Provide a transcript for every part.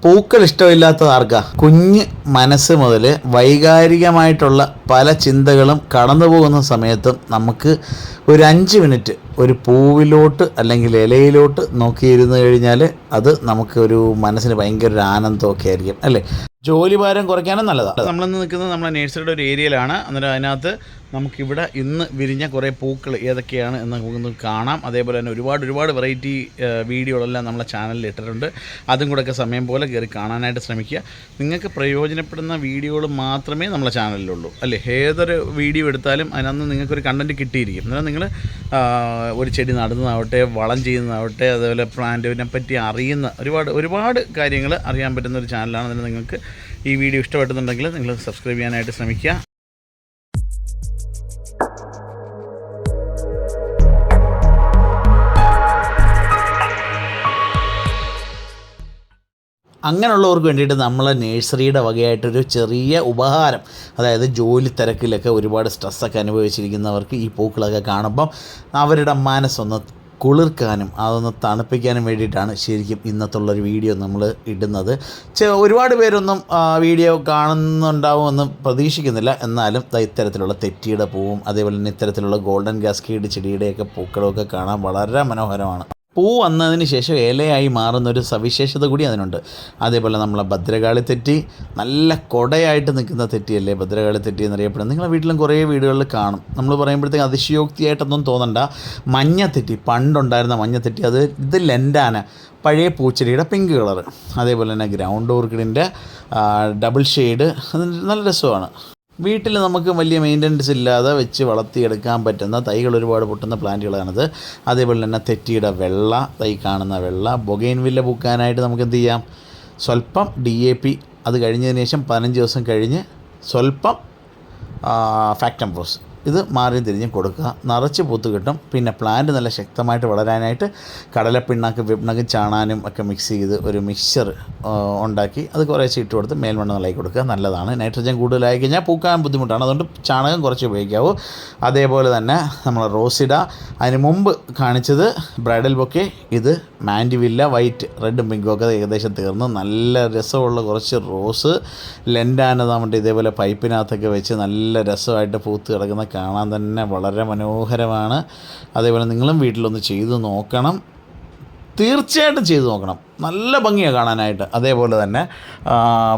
പൂക്കൾ ഇഷ്ടമില്ലാത്തത് ആർക്കാ? കുഞ്ഞ് മനസ്സ് മുതൽ വൈകാരികമായിട്ടുള്ള പല ചിന്തകളും കടന്നു പോകുന്ന സമയത്തും നമുക്ക് ഒരു 5 മിനിറ്റ് ഒരു പൂവിലോട്ട് അല്ലെങ്കിൽ ഇലയിലോട്ട് നോക്കിയിരുന്നു കഴിഞ്ഞാൽ അത് നമുക്ക് ഒരു മനസ്സിന് ഭയങ്കര ഒരു ആനന്ദമൊക്കെ ആയിരിക്കും അല്ലേ. ജോലി ഭാരം കുറയ്ക്കാനും നല്ലതാണ്. നമ്മളിന്ന് നിൽക്കുന്നത് നമ്മുടെ നേഴ്സറിയുടെ ഒരു ഏരിയയിലാണ്. അന്നേരം അതിനകത്ത് നമുക്കിവിടെ ഇന്ന് വിരിഞ്ഞ കുറേ പൂക്കൾ ഏതൊക്കെയാണ് എന്ന് നമുക്കൊന്ന് കാണാം. അതേപോലെ തന്നെ ഒരുപാട് വെറൈറ്റി വീഡിയോകളെല്ലാം നമ്മളെ ചാനലിൽ ഇട്ടിട്ടുണ്ട്. അതും കൂടെയൊക്കെ സമയം പോലെ കയറി കാണാനായിട്ട് ശ്രമിക്കുക. നിങ്ങൾക്ക് പ്രയോജനപ്പെടുന്ന വീഡിയോകൾ മാത്രമേ നമ്മളെ ചാനലിലുള്ളൂ അല്ലേ. ഏതൊരു വീഡിയോ എടുത്താലും അതിനകത്ത് നിങ്ങൾക്കൊരു കണ്ടൻറ്റ് കിട്ടിയിരിക്കും. അന്നേരം നിങ്ങൾ ഒരു ചെടി നടുന്നതാവട്ടെ, വളം ചെയ്യുന്നതാവട്ടെ, അതേപോലെ പ്ലാന്റിനെ പറ്റി അറിയുന്ന ഒരുപാട് കാര്യങ്ങൾ അറിയാൻ പറ്റുന്ന ഒരു ചാനലാണ്. അതിന് നിങ്ങൾക്ക് ഈ വീഡിയോ ഇഷ്ടപ്പെടുന്നുണ്ടെങ്കിൽ നിങ്ങൾ സബ്സ്ക്രൈബ് ചെയ്യാനായിട്ട് ശ്രമിക്കുക. അങ്ങനെയുള്ളവർക്ക് വേണ്ടിയിട്ട് നമ്മളെ നേഴ്സറിയുടെ വകയായിട്ടൊരു ചെറിയ ഉപഹാരം, അതായത് ജോലി തിരക്കിലൊക്കെ ഒരുപാട് സ്ട്രെസ്സൊക്കെ അനുഭവിച്ചിരിക്കുന്നവർക്ക് ഈ പൂക്കളൊക്കെ കാണുമ്പം അവരുടെ മനസ്സൊന്ന് കുളിർക്കാനും അതൊന്ന് തണുപ്പിക്കാനും വേണ്ടിയിട്ടാണ് ശരിക്കും ഇന്നത്തുള്ളൊരു വീഡിയോ നമ്മൾ ഇടുന്നത്. ഒരുപാട് പേരൊന്നും വീഡിയോ കാണുന്നുണ്ടാവുമെന്ന് പ്രതീക്ഷിക്കുന്നില്ല. എന്നാലും ഇത്തരത്തിലുള്ള തെറ്റിയുടെ പൂവും അതേപോലെ തന്നെ ഇത്തരത്തിലുള്ള ഗോൾഡൻ കാസ്കേഡ് ചെടിയുടെയൊക്കെ പൂക്കളമൊക്കെ കാണാൻ വളരെ മനോഹരമാണ്. പൂ വന്നതിന് ശേഷം ഇലയായി മാറുന്നൊരു സവിശേഷത കൂടി അതിനുണ്ട്. അതേപോലെ നമ്മളെ ഭദ്രകാളി തെറ്റി നല്ല കൊടയായിട്ട് നിൽക്കുന്ന തെറ്റിയല്ലേ ഭദ്രകാളി തെറ്റി എന്നറിയപ്പെടുന്നത്. നിങ്ങളുടെ വീട്ടിലും കുറേ വീടുകളിൽ കാണും. നമ്മൾ പറയുമ്പോഴത്തേക്ക് അതിശയോക്തിയായിട്ടൊന്നും തോന്നണ്ട. മഞ്ഞത്തെറ്റി, പണ്ടുണ്ടായിരുന്ന മഞ്ഞത്തെറ്റി, ഇത് ലെൻഡാന, പഴയ പൂച്ചെടിയുടെ പിങ്ക് കളറ്. അതേപോലെ തന്നെ ഗ്രൗണ്ട് ഓർക്കിഡിൻ്റെ ഡബിൾ ഷെയ്ഡ്, അത് നല്ല രസമാണ്. വീട്ടിൽ നമുക്ക് വലിയ മെയിൻ്റനൻസ് ഇല്ലാതെ വെച്ച് വളർത്തിയെടുക്കാൻ പറ്റുന്ന തൈകൾ ഒരുപാട് പൊട്ടുന്ന പ്ലാന്റുകളാണിത്. അതേപോലെ തന്നെ തെറ്റിയുടെ വെള്ള, തൈ കാണുന്ന വെള്ള, ബൊഗെയിൻവില്ല പൂക്കാനായിട്ട് നമുക്ക് എന്ത് ചെയ്യാം, സ്വല്പം DAP, അത് കഴിഞ്ഞതിന് ശേഷം 15 ദിവസം കഴിഞ്ഞ് സ്വല്പം ഫാക്ടംഫോസ്, ഇത് മാറി തിരിഞ്ഞ് കൊടുക്കുക. നിറച്ച് പൂത്ത് കിട്ടും. പിന്നെ പ്ലാന്റ് നല്ല ശക്തമായിട്ട് വളരാനായിട്ട് കടലപ്പിണ്ണാക്ക്, വിപ്ണക്ക്, ചാണാനും ഒക്കെ മിക്സ് ചെയ്ത് ഒരു മിക്സ്ചർ ഉണ്ടാക്കി അത് കുറേശ്ശെ ഇട്ട് കൊടുത്ത് മേൽമണ്ണ് നന്നായി കൊടുക്കുക. നല്ലതാണ്. നൈട്രജൻ കൂടുതലായി കഴിഞ്ഞാൽ പൂക്കാൻ ബുദ്ധിമുട്ടാണ്. അതുകൊണ്ട് ചാണകം കുറച്ച് ഉപയോഗിക്കാവൂ. അതേപോലെ തന്നെ നമ്മൾ റോസിഡ, അതിന് മുമ്പ് കാണിച്ചത് ബ്രൈഡൽ ബൊക്കെ, ഇത് മാൻഡിവില്ല, വൈറ്റ്, റെഡും പിങ്കും ഒക്കെ ഏകദേശം തീർന്ന് നല്ല രസമുള്ള കുറച്ച് റോസ്, ലെൻഡാന നമ്മുടെ ഇതേപോലെ പൈപ്പിനകത്തൊക്കെ വെച്ച് നല്ല രസമായിട്ട് പൂത്ത് കിടക്കുന്ന കാണാൻ തന്നെ വളരെ മനോഹരമാണ്. അതേപോലെ നിങ്ങളും വീട്ടിലൊന്ന് ചെയ്തു നോക്കണം, തീർച്ചയായിട്ടും ചെയ്തു നോക്കണം. നല്ല ഭംഗിയാണ് കാണാനായിട്ട്. അതേപോലെ തന്നെ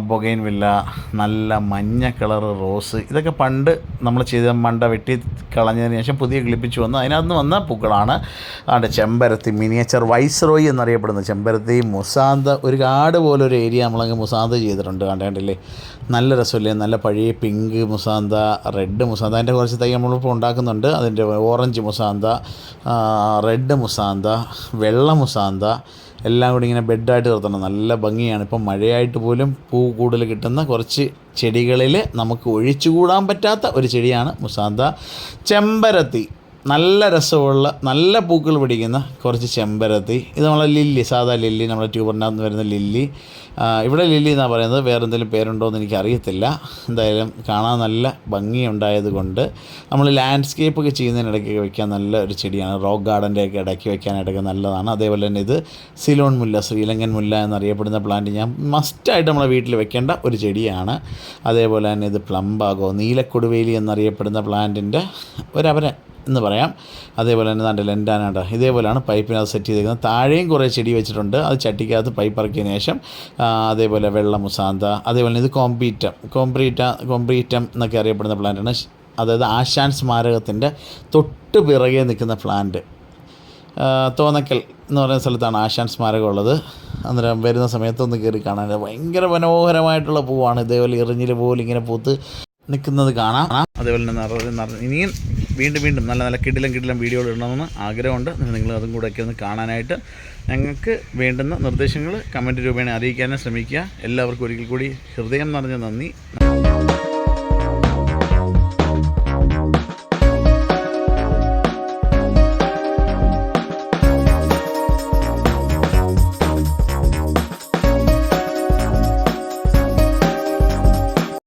ബൊഗെയിൻവില്ല, നല്ല മഞ്ഞ കളറ് റോസ്, ഇതൊക്കെ പണ്ട് നമ്മൾ ചെയ്ത മണ്ട വെട്ടി കളഞ്ഞതിന് ശേഷം പുതിയ കിളിപ്പിച്ച് വന്ന് അതിനകത്ത് വന്ന പൂക്കളാണ്. അവിടെ ചെമ്പരത്തി, മിനിയേച്ചർ വൈസ്രോയി എന്നറിയപ്പെടുന്ന ചെമ്പരത്തി, മുസാന്ത, ഒരു കാട് പോലൊരു ഏരിയ നമ്മളങ്ങ് മുസാന്ത ചെയ്തിട്ടുണ്ട്. കണ്ടില്ലേ, നല്ല രസമില്ലേ, നല്ല പഴയ പിങ്ക് മുസാന്ത, റെഡ് മുസാന്ത, അതിൻ്റെ കുറച്ച് തൈ നമ്മളിപ്പോൾ ഉണ്ടാക്കുന്നുണ്ട്. അതിൻ്റെ ഓറഞ്ച് മുസാന്ത, റെഡ് മുസാന്ത, വെള്ള മുസാന്ത, എല്ലാം കൂടി ഇങ്ങനെ ബെഡായിട്ട് നിർത്തണം. നല്ല ഭംഗിയാണ്. ഇപ്പം മഴയായിട്ട് പോലും പൂ കൂടുതൽ കിട്ടുന്ന കുറച്ച് ചെടികളിൽ നമുക്ക് ഒഴിച്ചുകൂടാൻ പറ്റാത്ത ഒരു ചെടിയാണ് മുസാന്ത. ചെമ്പരത്തി, നല്ല രസമുള്ള നല്ല പൂക്കൾ പിടിക്കുന്ന കുറച്ച് ചെമ്പരത്തി. ഇത് നമ്മളെ ലില്ലി, സാധാ ലില്ലി, നമ്മളെ ട്യൂബറിനകത്ത് വരുന്ന ലില്ലി. ഇവിടെ ലില്ലി എന്നാണ് പറയുന്നത്, വേറെ എന്തെങ്കിലും പേരുണ്ടോ എന്ന് എനിക്കറിയത്തില്ല. എന്തായാലും കാണാൻ നല്ല ഭംഗിയുണ്ടായത് കൊണ്ട് നമ്മൾ ലാൻഡ്സ്കേപ്പൊക്കെ ചെയ്യുന്നതിനിടയ്ക്ക് വയ്ക്കാൻ നല്ല ഒരു ചെടിയാണ്. റോക്ക് ഗാർഡൻ്റെയൊക്കെ ഇടയ്ക്ക് വയ്ക്കാനായിട്ടൊക്കെ നല്ലതാണ്. അതേപോലെ തന്നെ ഇത് സിലോൺ മുല്ല, ശ്രീലങ്കൻ മുല്ല എന്നറിയപ്പെടുന്ന പ്ലാന്റ് ഞാൻ മസ്റ്റായിട്ട് നമ്മളെ വീട്ടിൽ വെക്കേണ്ട ഒരു ചെടിയാണ്. അതേപോലെ തന്നെ ഇത് പ്ലംബാഗോ, നീലക്കൊടുവേലി എന്നറിയപ്പെടുന്ന പ്ലാന്റിൻ്റെ ഒരവരൻ എന്ന് പറയാം. അതേപോലെ തന്നെ നല്ല ലെൻഡാനാണ്. ഇതേപോലെയാണ് പൈപ്പിനകത്ത് സെറ്റ് ചെയ്തിരിക്കുന്നത്. താഴെയും കുറേ ചെടി വെച്ചിട്ടുണ്ട്, അത് ചട്ടിക്കകത്ത് പൈപ്പ് ഇറക്കിയതിന് ശേഷം. അതേപോലെ വെള്ള മുസാന്ത, അതേപോലെ ഇത് കോംപ്രീറ്റം എന്നൊക്കെ അറിയപ്പെടുന്ന പ്ലാന്റാണ്. അതായത് ആശാൻ സ്മാരകത്തിൻ്റെ തൊട്ട് പിറകെ നിൽക്കുന്ന പ്ലാന്റ്. തോന്നക്കൽ എന്ന് പറയുന്ന സ്ഥലത്താണ് ആശാൻ സ്മാരകം ഉള്ളത്. അന്നേരം വരുന്ന സമയത്തൊന്ന് കയറി കാണാൻ ഭയങ്കര മനോഹരമായിട്ടുള്ള പൂവാണ്. ഇതേപോലെ എറിഞ്ഞിൽ പോലെ ഇങ്ങനെ പൂത്ത് നിൽക്കുന്നത് കാണാം. അതേപോലെ തന്നെ ഇനിയും വീണ്ടും നല്ല കിടിലം വീഡിയോകൾ ഇടണമെന്ന് ആഗ്രഹമുണ്ട്. നിങ്ങൾ അതും കൂടെയൊക്കെ ഒന്ന് കാണാനായിട്ട് ഞങ്ങൾക്ക് വേണ്ടുന്ന നിർദ്ദേശങ്ങൾ കമൻറ്റ് രൂപേണ അറിയിക്കാനും ശ്രമിക്കുക. എല്ലാവർക്കും ഒരിക്കൽ കൂടി ഹൃദയം നിറഞ്ഞ നന്ദി.